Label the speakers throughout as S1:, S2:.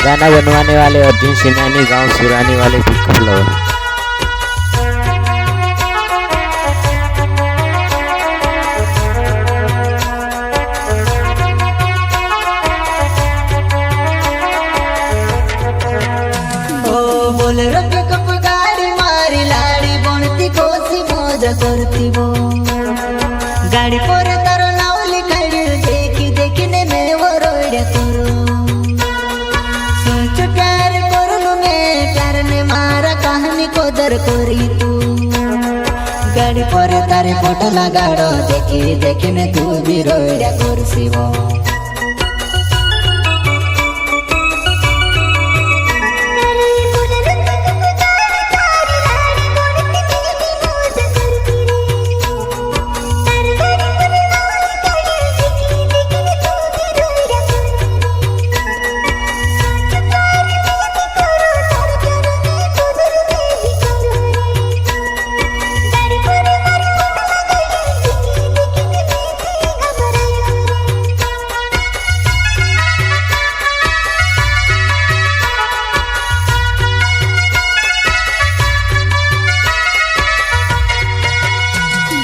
S1: गाना बनवाने वाले अर्जुन सिनानी, गांव सुरानी वाले पिकअप लवर।
S2: बोलेरो पिकअप गाड़ी मारी लाड़ी बनती कोसी मजा करती वो गाड़ी पर तारो नाव लिखाड़ी देखी देखने में वो रोड़ा करो सोच प्यार करूँ मैं प्यार ने मारा कहानी को दर करी तू गाड़ी पर तारे फोटो लगाड़ो देखी देखने तू भी रोड़ा करसी वो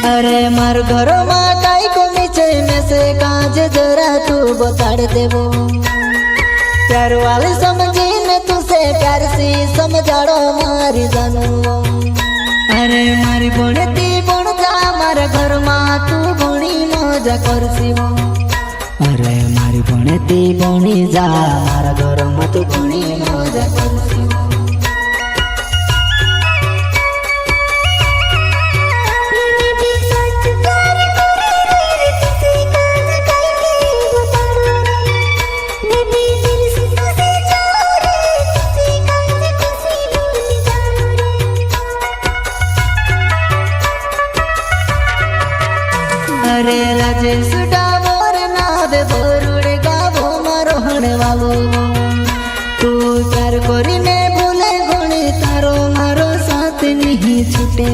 S2: अरे मार घर में काई को नीचे में से काज जरा तू बताड़ देवो प्यार वाले समझी ने तुसे प्यार से समझाड़ो मारी जानू अरे मारी बनती बन जा मारे घर में तू बनी मजा करसी वो अरे मारी बनती बनी जा मारा घर में तू बनी मजा करसी वो अरे राजेश डामोर नाद बोरुड़े गावो मारोहण वावो तू प्यार करी ने भूले गुणी तारो मारो साथ नहीं छूटे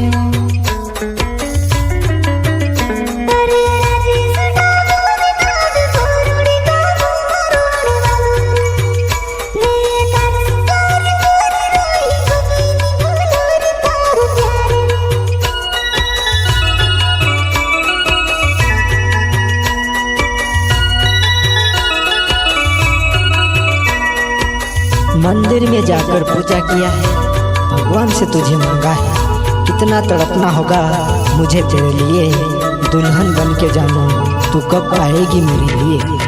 S3: मंदिर में जाकर पूजा किया है, भगवान से तुझे मांगा है, कितना तड़पना होगा मुझे तेरे लिए, दुल्हन बन के जानो तू कब आएगी मेरे लिए।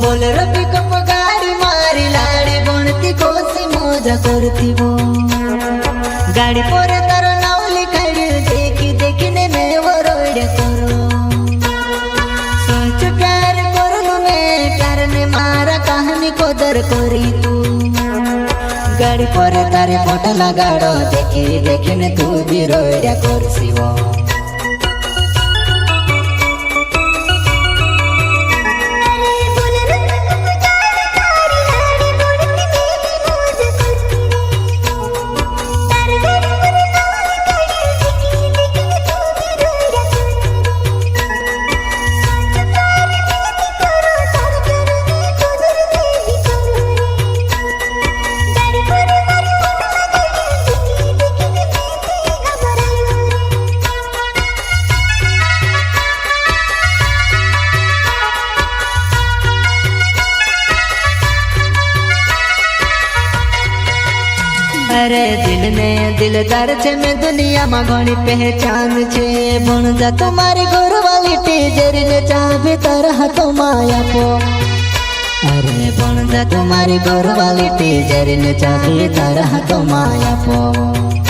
S2: बोलेरो पिकअप गाड़ी मारी लाड़ी बनती कोसी मजा करती वो गाड़ी पर तारो नाव लिखाड़ी देखी देखने में वो रोड़ा करो सोच प्यार करूँ मैं प्यार ने मारा कहानी को दर करी तू गाड़ी पर तारे फोटो लगाड़ो देखी देखने तू भी रोड़ा करसी वो अरे दिल ने दिलदार छे मैं दुनिया में घणी पहचान छे बन जा तुम्हारी घर वाली टीजर ने चाहे तरह तो माया पो अरे बन जा तुम्हारी घर वाली टीजर ने चाहे तरह तो माया पो।